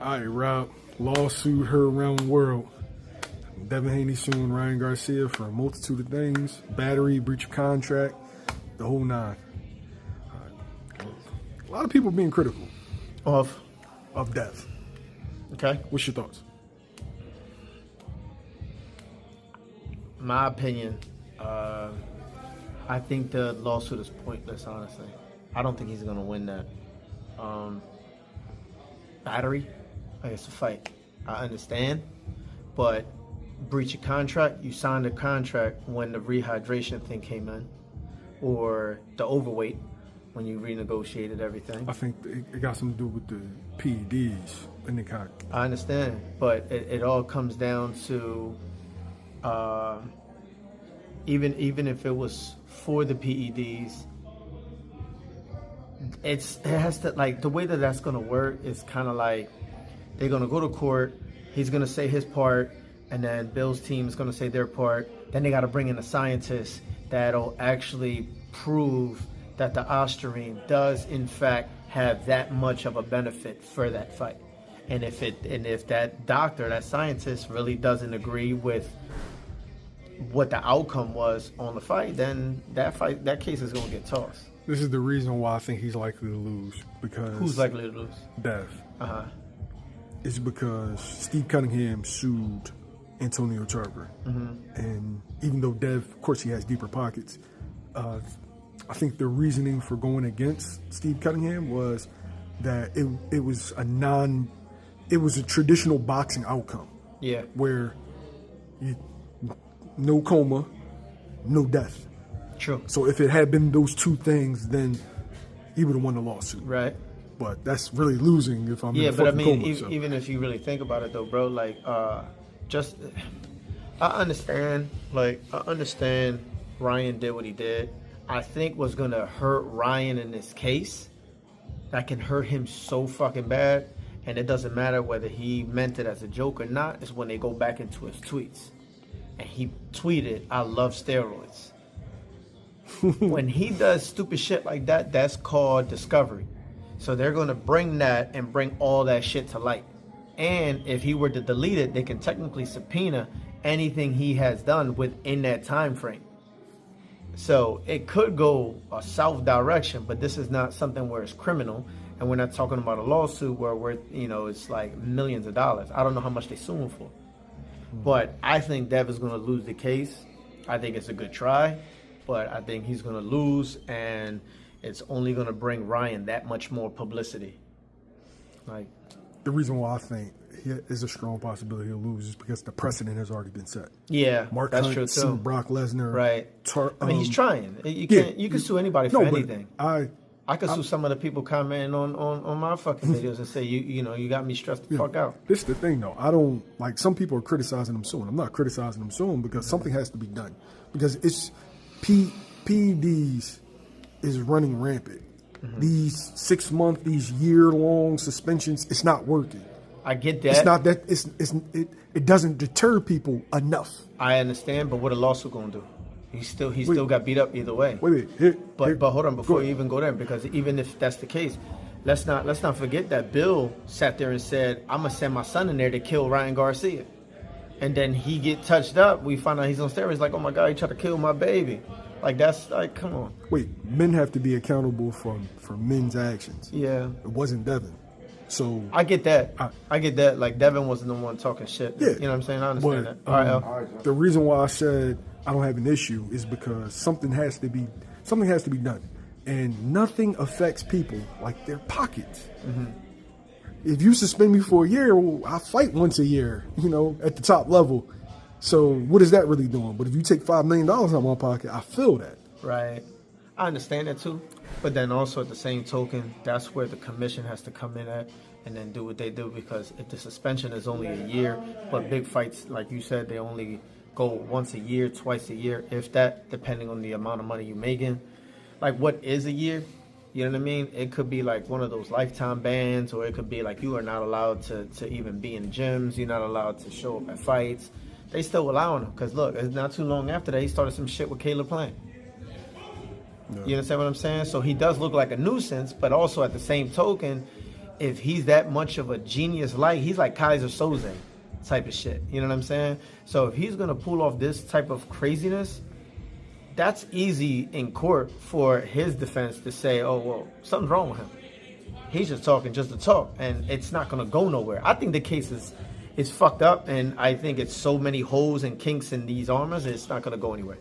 All right, Rob. Lawsuit heard around the world. Devin Haney suing Ryan Garcia for a multitude of things. Battery, breach of contract, the whole nine. A lot of people being critical Of Dev. Okay. What's your thoughts? My opinion, I think the lawsuit is pointless, honestly. I don't think he's going to win that. Battery, it's a fight. I understand. But breach of contract, you signed a contract when the rehydration thing came in. Or the overweight, when you renegotiated everything. I think it got something to do with the PEDs in the contract. I understand. But it all comes down to... even if it was for the PEDs, it has to, like, the way that that's going to work is kind of like they're going to go to court, he's going to say his part, and then Bill's team is going to say their part. Then they got to bring in a scientist that'll actually prove that the ostarine does in fact have that much of a benefit for that fight. And if that doctor, that scientist, really doesn't agree with what the outcome was on the fight, then that case is going to get tossed. This is the reason why I think he's likely to lose. Because who's likely to lose? Dev. It's because Steve Cunningham sued Antonio Tarver, and even though Dev, of course, he has deeper pockets. I think the reasoning for going against Steve Cunningham was that it was a traditional boxing outcome. Yeah. Where no coma, no death. True. So if it had been those two things, then he would have won the lawsuit. Right. But that's really losing if I'm in a but I mean, coma. So. Even if you really think about it, though, bro, like, I understand Ryan did what he did. I think what's gonna hurt Ryan in this case, that can hurt him so fucking bad, and it doesn't matter whether he meant it as a joke or not, is when they go back into his tweets. And he tweeted, "I love steroids." When he does stupid shit like that, that's called discovery. So they're going to bring that and bring all that shit to light. And if he were to delete it, they can technically subpoena anything he has done within that time frame. So it could go a south direction, but this is not something where it's criminal. And we're not talking about a lawsuit where it's like millions of dollars. I don't know how much they sue him for. But I think Dev is going to lose the case. I think it's a good try, but I think he's going to lose, and it's only going to bring Ryan that much more publicity. Like, the reason why I think is a strong possibility he'll lose is because the precedent has already been set. Yeah, Mark that's Hunt true too. sued Brock Lesnar. Right. I mean, he's trying. You can sue anybody for anything. I could sue some of the people commenting on my fucking videos and say, you got me stressed the fuck out. This is the thing, though. I don't, like, some people are criticizing him suing. I'm not criticizing him suing because something has to be done. Because it's PEDs is running rampant. These 6 month, these year-long suspensions, it's not working. I get that. It's not that, it doesn't deter people enough. I understand, but what a lawsuit going to do? He still got beat up either way. But hold on, before you even go there, because even if that's the case, let's not forget that Bill sat there and said, "I'm gonna send my son in there to kill Ryan Garcia," and then he get touched up. We find out he's on steroids. Like, oh my God, he tried to kill my baby. Like, that's like, come on. Men have to be accountable for men's actions. Yeah, it wasn't Devin. So I get that. I get that. Like, Devin wasn't the one talking shit. Yeah, you know what I'm saying? I understand that. All right, the reason why I said I don't have an issue is because something has to be done, and nothing affects people like their pockets. If you suspend me for a year, I fight once a year, at the top level. So what is that really doing? But if you take $5 million out of my pocket, I feel that. Right. I understand that too. But then also at the same token, that's where the commission has to come in at and then do what they do, because if the suspension is only a year, but big fights, like you said, they only go once a year, twice a year, if that, depending on the amount of money you're making. Like, what is a year? You know what I mean? It could be like one of those lifetime bans, or it could be like you are not allowed to even be in gyms. You're not allowed to show up at fights. They still allowing him, because look, it's not too long after that he started some shit with Caleb Plant. Yeah. You understand what I'm saying? So he does look like a nuisance, but also at the same token, if he's that much of a genius, like he's like Kaiser Soze type of shit. You know what I'm saying? So if he's gonna pull off this type of craziness, that's easy in court for his defense to say, oh, well, something's wrong with him. He's just talking just to talk, and it's not going to go nowhere. I think the case is fucked up, and I think it's so many holes and kinks in these armors, it's not going to go anywhere.